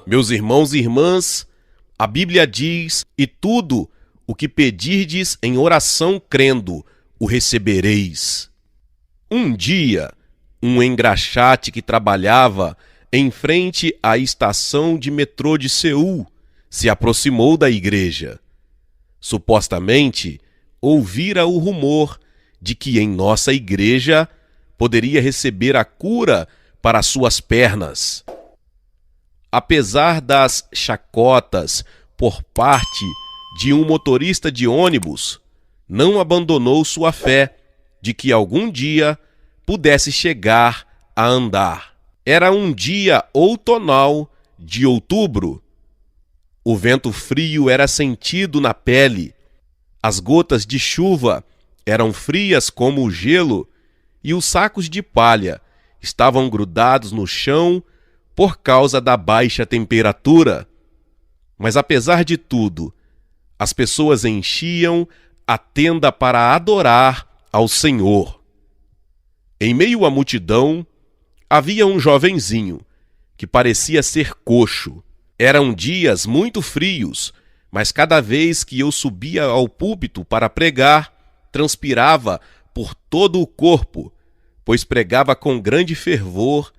Meus irmãos e irmãs, a Bíblia diz: e tudo o que pedirdes em oração crendo, o recebereis. Um dia, um engraxate que trabalhava em frente à estação de metrô de Seul se aproximou da igreja. Supostamente, ouvira o rumor de que em nossa igreja poderia receber a cura para suas pernas. Apesar das chacotas por parte de um motorista de ônibus, não abandonou sua fé de que algum dia pudesse chegar a andar. Era um dia outonal de outubro. O vento frio era sentido na pele, as gotas de chuva eram frias como o gelo e os sacos de palha estavam grudados no chão por causa da baixa temperatura. Mas apesar de tudo, as pessoas enchiam a tenda para adorar ao Senhor. Em meio à multidão, havia um jovenzinho que parecia ser coxo. Eram dias muito frios, mas cada vez que eu subia ao púlpito para pregar, transpirava por todo o corpo, pois pregava com grande fervor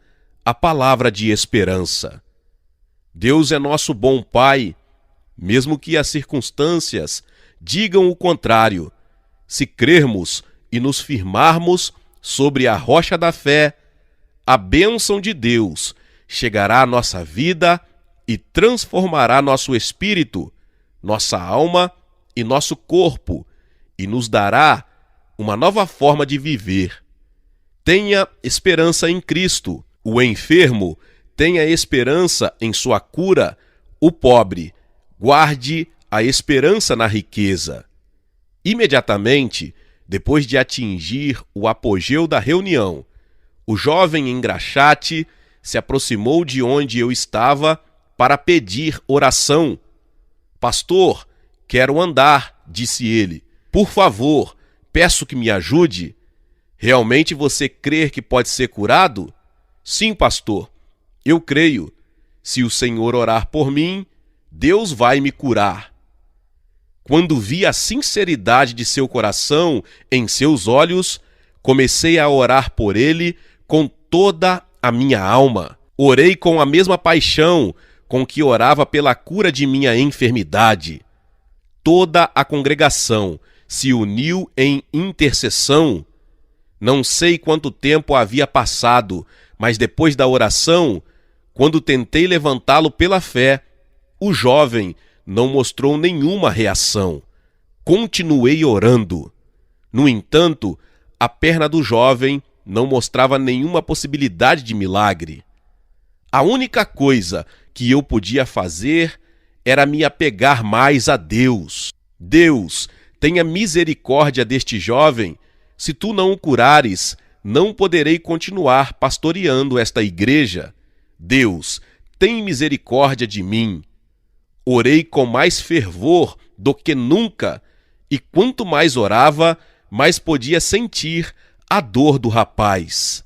a palavra de esperança. Deus é nosso bom Pai, mesmo que as circunstâncias digam o contrário. Se crermos e nos firmarmos sobre a rocha da fé, a bênção de Deus chegará à nossa vida e transformará nosso espírito, nossa alma e nosso corpo, e nos dará uma nova forma de viver. Tenha esperança em Cristo. O enfermo tenha esperança em sua cura. O pobre guarde a esperança na riqueza. Imediatamente, depois de atingir o apogeu da reunião, o jovem engraxate se aproximou de onde eu estava para pedir oração. Pastor, quero andar, disse ele. Por favor, peço que me ajude. Realmente você crê que pode ser curado? Sim, pastor, eu creio. Se o Senhor orar por mim, Deus vai me curar. Quando vi a sinceridade de seu coração em seus olhos, comecei a orar por ele com toda a minha alma. Orei com a mesma paixão com que orava pela cura de minha enfermidade. Toda a congregação se uniu em intercessão. Não sei quanto tempo havia passado, mas depois da oração, quando tentei levantá-lo pela fé, o jovem não mostrou nenhuma reação. Continuei orando. No entanto, a perna do jovem não mostrava nenhuma possibilidade de milagre. A única coisa que eu podia fazer era me apegar mais a Deus. Deus, tenha misericórdia deste jovem. Se tu não o curares, não poderei continuar pastoreando esta igreja. Deus, tem misericórdia de mim. Orei com mais fervor do que nunca, e quanto mais orava, mais podia sentir a dor do rapaz.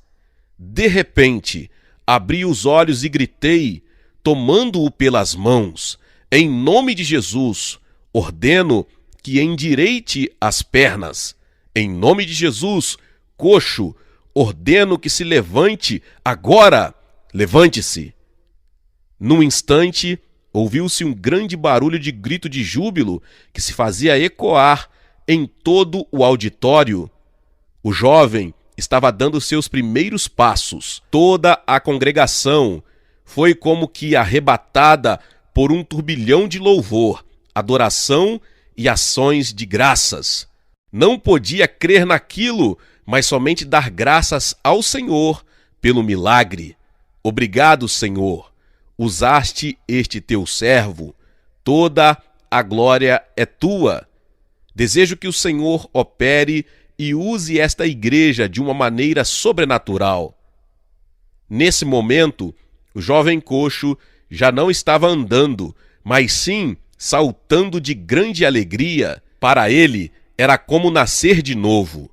De repente, abri os olhos e gritei, tomando-o pelas mãos: em nome de Jesus, ordeno que endireite as pernas. Em nome de Jesus, coxo, ordeno que se levante agora. Levante-se. Num instante, ouviu-se um grande barulho de grito de júbilo que se fazia ecoar em todo o auditório. O jovem estava dando seus primeiros passos. Toda a congregação foi como que arrebatada por um turbilhão de louvor, adoração e ações de graças. Não podia crer naquilo, mas somente dar graças ao Senhor pelo milagre. Obrigado, Senhor. Usaste este teu servo. Toda a glória é tua. Desejo que o Senhor opere e use esta igreja de uma maneira sobrenatural. Nesse momento, o jovem coxo já não estava andando, mas sim saltando de grande alegria. Para ele, era como nascer de novo.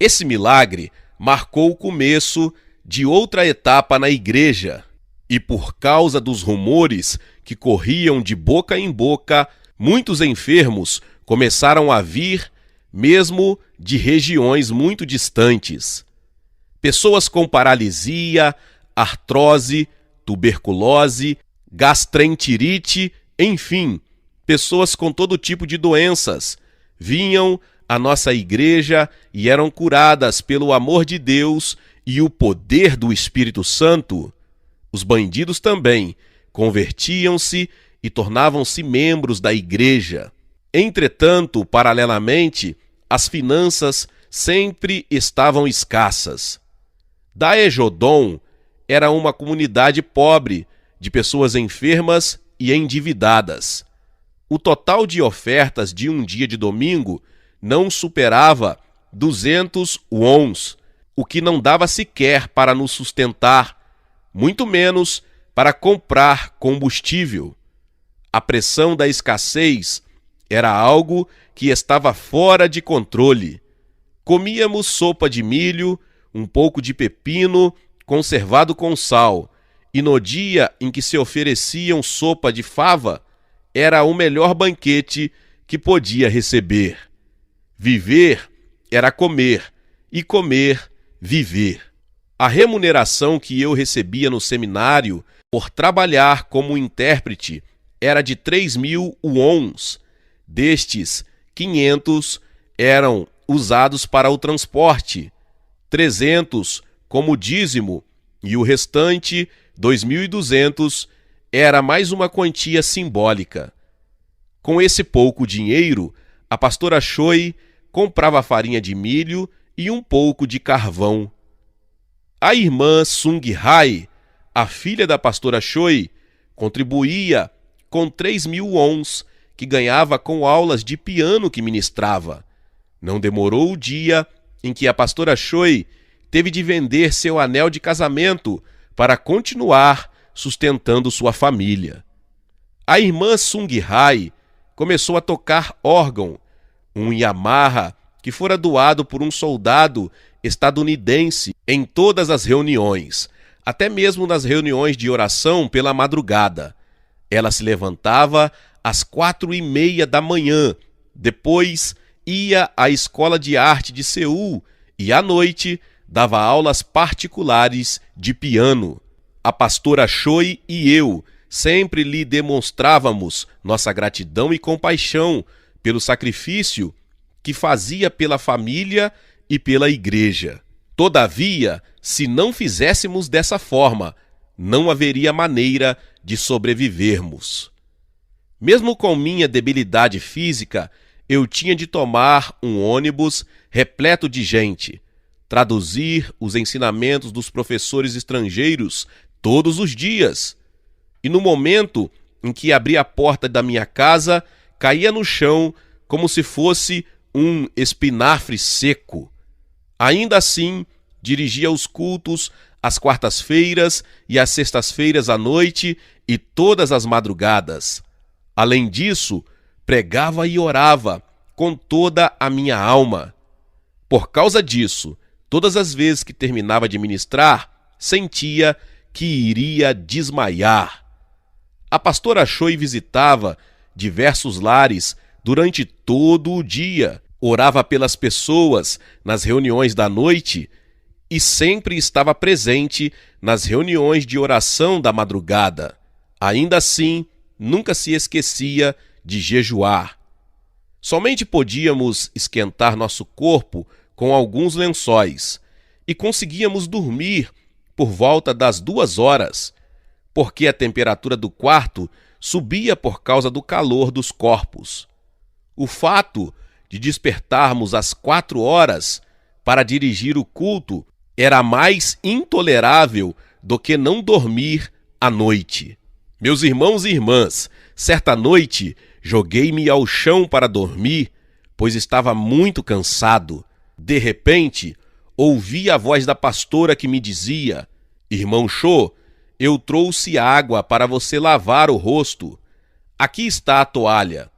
Esse milagre marcou o começo de outra etapa na igreja. E por causa dos rumores que corriam de boca em boca, muitos enfermos começaram a vir, mesmo de regiões muito distantes. Pessoas com paralisia, artrose, tuberculose, gastroenterite, enfim, pessoas com todo tipo de doenças, vinham à nossa igreja e eram curadas pelo amor de Deus e o poder do Espírito Santo. Os bandidos também convertiam-se e tornavam-se membros da igreja. Entretanto, paralelamente, as finanças sempre estavam escassas. Daejodon era uma comunidade pobre, de pessoas enfermas e endividadas. O total de ofertas de um dia de domingo não superava 200 wons, o que não dava sequer para nos sustentar, muito menos para comprar combustível. A pressão da escassez era algo que estava fora de controle. Comíamos sopa de milho, um pouco de pepino conservado com sal, e no dia em que se ofereciam sopa de fava, era o melhor banquete que podia receber. Viver era comer, e comer, viver. A remuneração que eu recebia no seminário por trabalhar como intérprete era de 3.000 wons. Destes, 500 eram usados para o transporte, 300 como dízimo e o restante, 2.200, era mais uma quantia simbólica. Com esse pouco dinheiro, a pastora Choi comprava farinha de milho e um pouco de carvão. A irmã Sung Hai, a filha da pastora Choi, contribuía com 3.000 wons que ganhava com aulas de piano que ministrava. Não demorou o dia em que a pastora Choi teve de vender seu anel de casamento para continuar sustentando sua família. A irmã Sung Hai começou a tocar órgão, um Yamaha que fora doado por um soldado estadunidense em todas as reuniões, até mesmo nas reuniões de oração pela madrugada. Ela se levantava às 4:30 da manhã, depois ia à escola de arte de Seul e à noite dava aulas particulares de piano. A pastora Choi e eu sempre lhe demonstrávamos nossa gratidão e compaixão pelo sacrifício que fazia pela família e pela igreja. Todavia, se não fizéssemos dessa forma, não haveria maneira de sobrevivermos. Mesmo com minha debilidade física, eu tinha de tomar um ônibus repleto de gente, traduzir os ensinamentos dos professores estrangeiros todos os dias. E no momento em que abria a porta da minha casa, caía no chão como se fosse um espinafre seco. Ainda assim, dirigia os cultos às quartas-feiras e às sextas-feiras à noite e todas as madrugadas. Além disso, pregava e orava com toda a minha alma. Por causa disso, todas as vezes que terminava de ministrar, sentia que iria desmaiar. A pastora Choi visitava diversos lares durante todo o dia, orava pelas pessoas nas reuniões da noite e sempre estava presente nas reuniões de oração da madrugada. Ainda assim, nunca se esquecia de jejuar. Somente podíamos esquentar nosso corpo com alguns lençóis e conseguíamos dormir por volta das 2 horas, porque a temperatura do quarto subia por causa do calor dos corpos. O fato de despertarmos às 4 horas para dirigir o culto era mais intolerável do que não dormir à noite. Meus irmãos e irmãs, certa noite joguei-me ao chão para dormir, pois estava muito cansado. De repente, ouvi a voz da pastora que me dizia: "Irmão Cho, eu trouxe água para você lavar o rosto. Aqui está a toalha.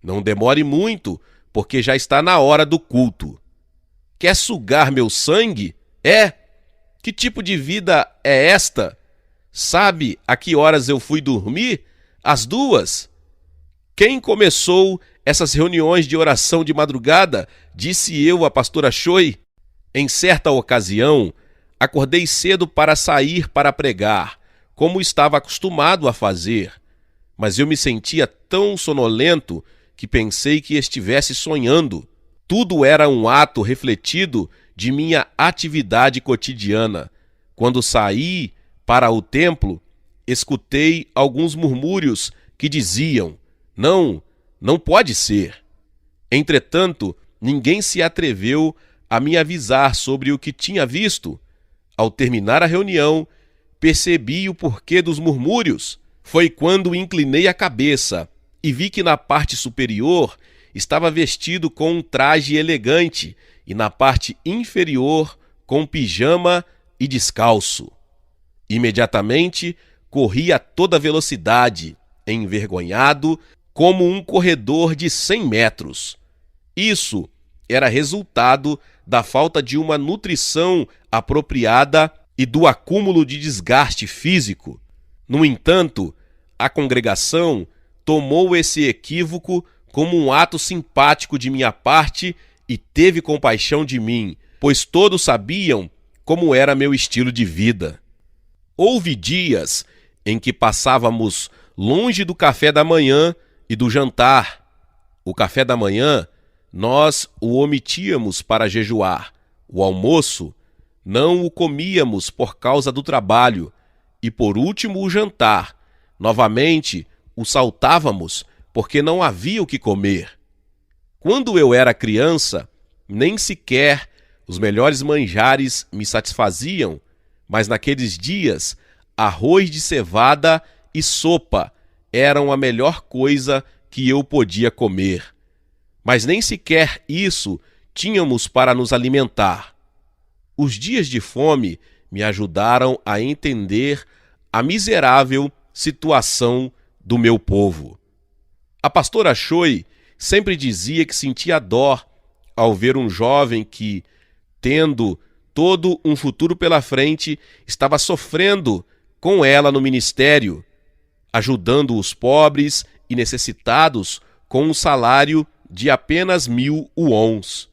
Não demore muito, porque já está na hora do culto." Quer sugar meu sangue? É? Que tipo de vida é esta? Sabe a que horas eu fui dormir? Às 2. Quem começou essas reuniões de oração de madrugada? Disse eu à pastora Choi. Em certa ocasião, acordei cedo para sair para pregar, como estava acostumado a fazer. Mas eu me sentia tão sonolento que pensei que estivesse sonhando. Tudo era um ato refletido de minha atividade cotidiana. Quando saí para o templo, escutei alguns murmúrios que diziam: não, não pode ser. Entretanto, ninguém se atreveu a me avisar sobre o que tinha visto. Ao terminar a reunião, percebi o porquê dos murmúrios. Foi quando inclinei a cabeça e vi que na parte superior estava vestido com um traje elegante e na parte inferior com pijama e descalço. Imediatamente corri a toda velocidade, envergonhado, como um corredor de 100 metros. Isso era resultado da falta de uma nutrição apropriada e do acúmulo de desgaste físico. No entanto, a congregação tomou esse equívoco como um ato simpático de minha parte e teve compaixão de mim, pois todos sabiam como era meu estilo de vida. Houve dias em que passávamos longe do café da manhã e do jantar. O café da manhã nós o omitíamos para jejuar. O almoço não o comíamos por causa do trabalho. E por último o jantar. Novamente o saltávamos porque não havia o que comer. Quando eu era criança, nem sequer os melhores manjares me satisfaziam, mas naqueles dias, arroz de cevada e sopa eram a melhor coisa que eu podia comer. Mas nem sequer isso tínhamos para nos alimentar. Os dias de fome me ajudaram a entender a miserável situação do meu povo. A pastora Choi sempre dizia que sentia dó ao ver um jovem que, tendo todo um futuro pela frente, estava sofrendo com ela no ministério, ajudando os pobres e necessitados com um salário de apenas 1.000 wons.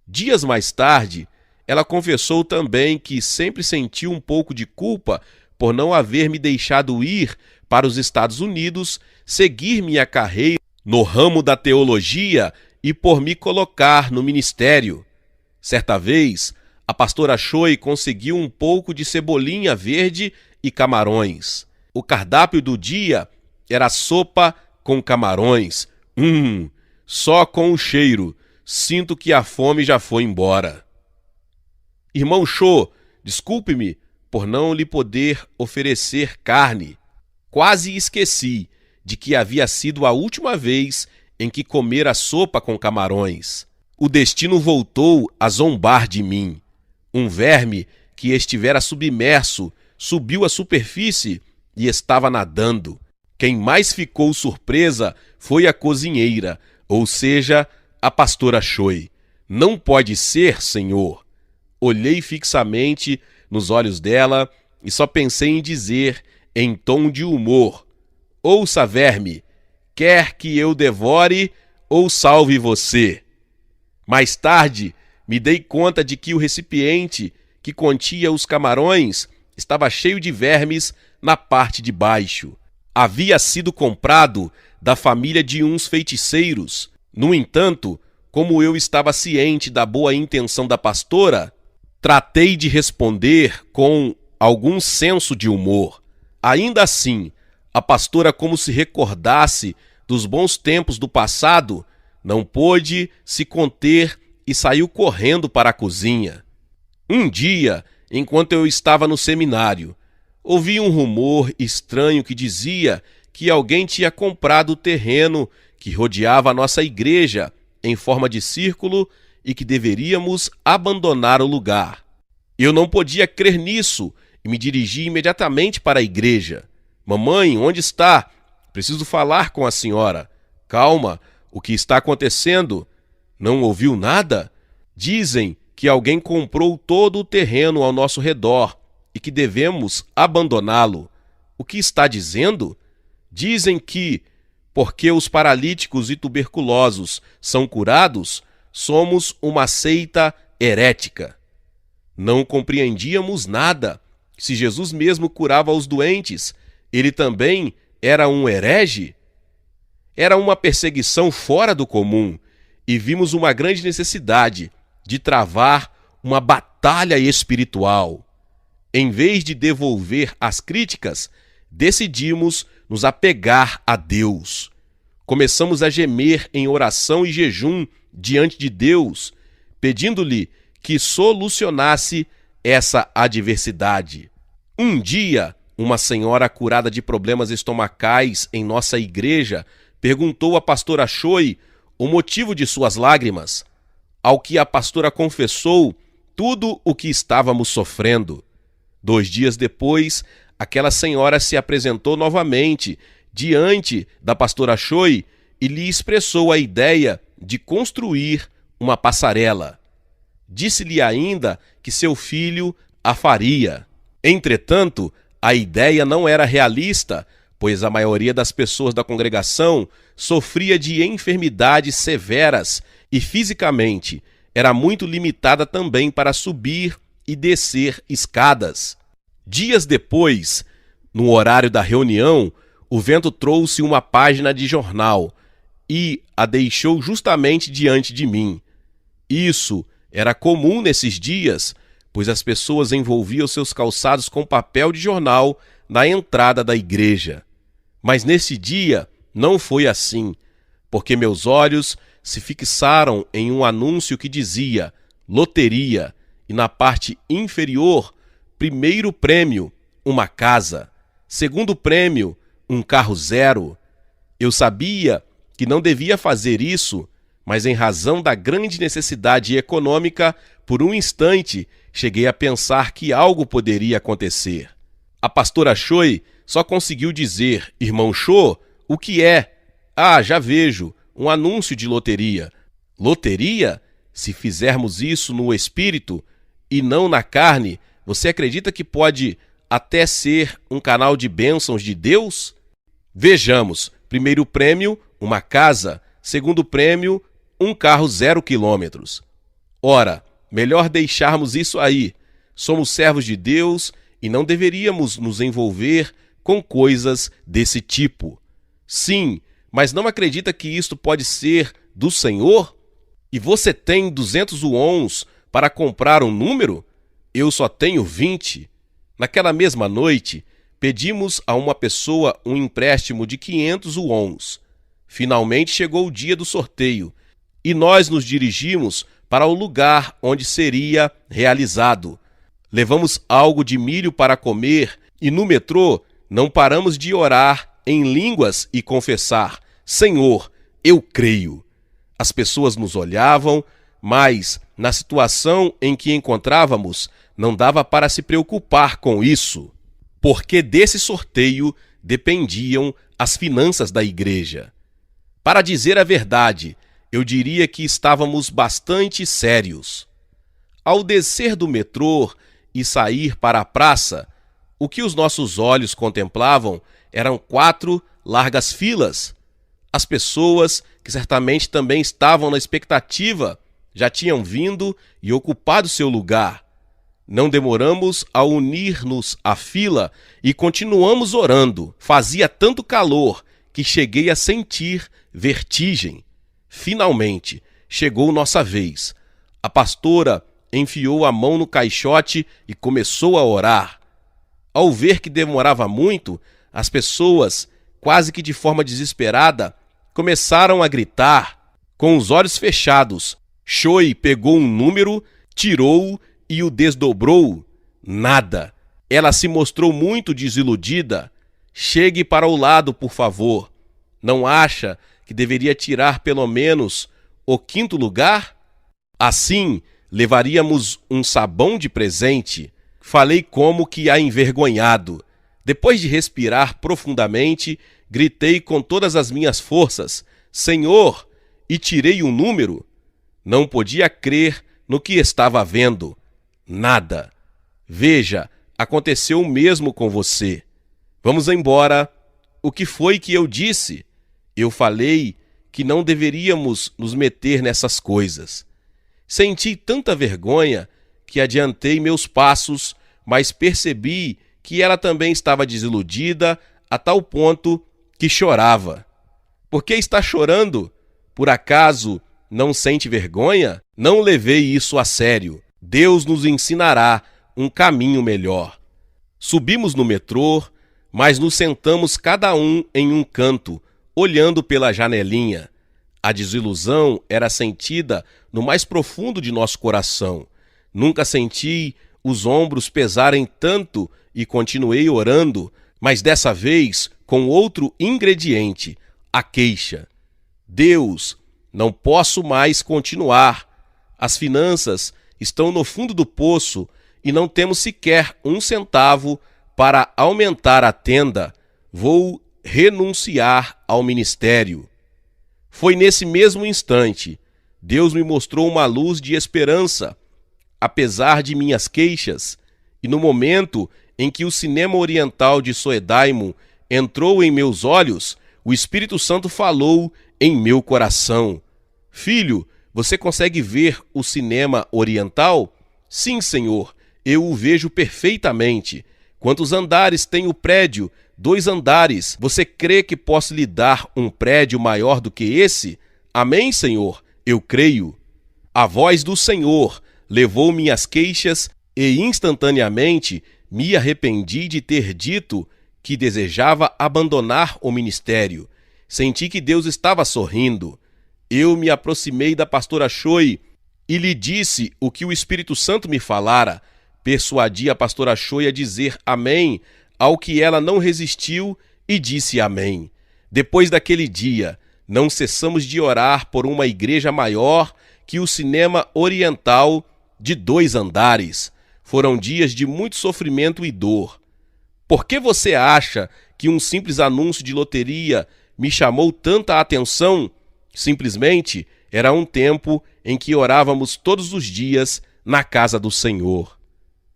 Dias mais tarde, ela confessou também que sempre sentiu um pouco de culpa por não haver me deixado ir para os Estados Unidos, seguir minha carreira no ramo da teologia e por me colocar no ministério. Certa vez, a pastora Choi conseguiu um pouco de cebolinha verde e camarões. O cardápio do dia era sopa com camarões. Só com o cheiro, sinto que a fome já foi embora. Irmão Cho, desculpe-me por não lhe poder oferecer carne. Quase esqueci de que havia sido a última vez em que comera sopa com camarões. O destino voltou a zombar de mim. Um verme que estivera submerso subiu à superfície e estava nadando. Quem mais ficou surpresa foi a cozinheira, ou seja, a pastora Choi. Não pode ser, Senhor. Olhei fixamente nos olhos dela e só pensei em dizer, em tom de humor: ouça, verme, quer que eu devore ou salve você? Mais tarde, me dei conta de que o recipiente que continha os camarões estava cheio de vermes na parte de baixo. Havia sido comprado da família de uns feiticeiros. No entanto, como eu estava ciente da boa intenção da pastora, tratei de responder com algum senso de humor. Ainda assim, a pastora, como se recordasse dos bons tempos do passado, não pôde se conter e saiu correndo para a cozinha. Um dia, enquanto eu estava no seminário, ouvi um rumor estranho que dizia que alguém tinha comprado o terreno que rodeava a nossa igreja em forma de círculo e que deveríamos abandonar o lugar. Eu não podia crer nisso e me dirigi imediatamente para a igreja. Mamãe, onde está? Preciso falar com a senhora. Calma, o que está acontecendo? Não ouviu nada? Dizem que alguém comprou todo o terreno ao nosso redor e que devemos abandoná-lo. O que está dizendo? Dizem que, porque os paralíticos e tuberculosos são curados, somos uma seita herética. Não compreendíamos nada. Se Jesus mesmo curava os doentes, ele também era um herege? Era uma perseguição fora do comum e vimos uma grande necessidade de travar uma batalha espiritual. Em vez de devolver as críticas, decidimos nos apegar a Deus. Começamos a gemer em oração e jejum diante de Deus, pedindo-lhe que solucionasse essa adversidade. Um dia, uma senhora curada de problemas estomacais em nossa igreja perguntou à pastora Choi o motivo de suas lágrimas, ao que a pastora confessou tudo o que estávamos sofrendo. 2 dias depois, aquela senhora se apresentou novamente diante da pastora Choi e lhe expressou a ideia de construir uma passarela. Disse-lhe ainda que seu filho a faria. Entretanto, a ideia não era realista, pois a maioria das pessoas da congregação sofria de enfermidades severas e fisicamente era muito limitada também para subir e descer escadas. Dias depois, no horário da reunião, o vento trouxe uma página de jornal e a deixou justamente diante de mim. Isso era comum nesses dias, pois as pessoas envolviam seus calçados com papel de jornal na entrada da igreja. Mas nesse dia não foi assim, porque meus olhos se fixaram em um anúncio que dizia loteria e na parte inferior, primeiro prêmio, uma casa, segundo prêmio, um carro zero. Eu sabia que não devia fazer isso, mas em razão da grande necessidade econômica, por um instante cheguei a pensar que algo poderia acontecer. A pastora Choi só conseguiu dizer: irmão Cho, o que é? Ah, já vejo, um anúncio de loteria. Loteria? Se fizermos isso no espírito e não na carne, você acredita que pode até ser um canal de bênçãos de Deus? Vejamos, primeiro prêmio, uma casa, segundo prêmio, um carro 0 quilômetros. Ora, melhor deixarmos isso aí. Somos servos de Deus e não deveríamos nos envolver com coisas desse tipo. Sim, mas não acredita que isto pode ser do Senhor? E você tem 200 wons para comprar um número? Eu só tenho 20. Naquela mesma noite, pedimos a uma pessoa um empréstimo de 500 wons. Finalmente chegou o dia do sorteio e nós nos dirigimos para o lugar onde seria realizado. Levamos algo de milho para comer e no metrô não paramos de orar em línguas e confessar: Senhor, eu creio. As pessoas nos olhavam, mas na situação em que encontrávamos, não dava para se preocupar com isso, porque desse sorteio dependiam as finanças da igreja. Para dizer a verdade, eu diria que estávamos bastante sérios. Ao descer do metrô e sair para a praça, o que os nossos olhos contemplavam eram 4 largas filas. As pessoas, que certamente também estavam na expectativa, já tinham vindo e ocupado seu lugar. Não demoramos a unir-nos à fila e continuamos orando. Fazia tanto calor que cheguei a sentir vertigem. Finalmente, chegou nossa vez. A pastora enfiou a mão no caixote e começou a orar. Ao ver que demorava muito, as pessoas, quase que de forma desesperada, começaram a gritar. Com os olhos fechados, Choi pegou um número, tirou-o e o desdobrou. Nada. Ela se mostrou muito desiludida. Chegue para o lado, por favor. Não acha que deveria tirar pelo menos o 5º lugar? Assim, levaríamos um sabão de presente. Falei como que a envergonhado. Depois de respirar profundamente, gritei com todas as minhas forças: Senhor! E tirei um número. Não podia crer no que estava vendo. Nada. Veja, aconteceu o mesmo com você. Vamos embora. O que foi que eu disse? Eu falei que não deveríamos nos meter nessas coisas. Senti tanta vergonha que adiantei meus passos, mas percebi que ela também estava desiludida a tal ponto que chorava. Por que está chorando? Por acaso não sente vergonha? Não levei isso a sério. Deus nos ensinará um caminho melhor. Subimos no metrô, mas nos sentamos cada um em um canto, olhando pela janelinha. A desilusão era sentida no mais profundo de nosso coração. Nunca senti os ombros pesarem tanto e continuei orando, mas dessa vez com outro ingrediente, a queixa. Deus, não posso mais continuar. As finanças estão no fundo do poço e não temos sequer um centavo para aumentar a tenda. Vou renunciar ao ministério. Foi nesse mesmo instante, Deus me mostrou uma luz de esperança, apesar de minhas queixas, e no momento em que o cinema oriental de Soedaimon entrou em meus olhos, o Espírito Santo falou em meu coração. Filho, você consegue ver o cinema oriental? Sim, Senhor, eu o vejo perfeitamente. Quantos andares tem o prédio? 2 andares. Você crê que posso lhe dar um prédio maior do que esse? Amém, Senhor? Eu creio. A voz do Senhor levou minhas queixas e instantaneamente me arrependi de ter dito que desejava abandonar o ministério. Senti que Deus estava sorrindo. Eu me aproximei da pastora Choi e lhe disse o que o Espírito Santo me falara. Persuadi a pastora Choi a dizer amém, ao que ela não resistiu e disse amém. Depois daquele dia, não cessamos de orar por uma igreja maior que o cinema oriental de 2 andares. Foram dias de muito sofrimento e dor. Por que você acha que um simples anúncio de loteria me chamou tanta atenção? Simplesmente era um tempo em que orávamos todos os dias na casa do Senhor.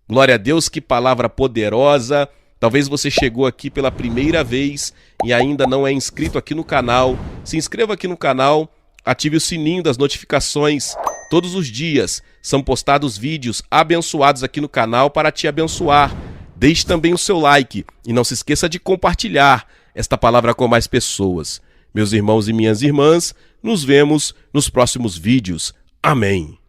Glória a Deus, que palavra poderosa! Talvez você chegou aqui pela primeira vez e ainda não é inscrito aqui no canal. Se inscreva aqui no canal, ative o sininho das notificações. Todos os dias são postados vídeos abençoados aqui no canal para te abençoar. Deixe também o seu like e não se esqueça de compartilhar esta palavra com mais pessoas. Meus irmãos e minhas irmãs, nos vemos nos próximos vídeos. Amém.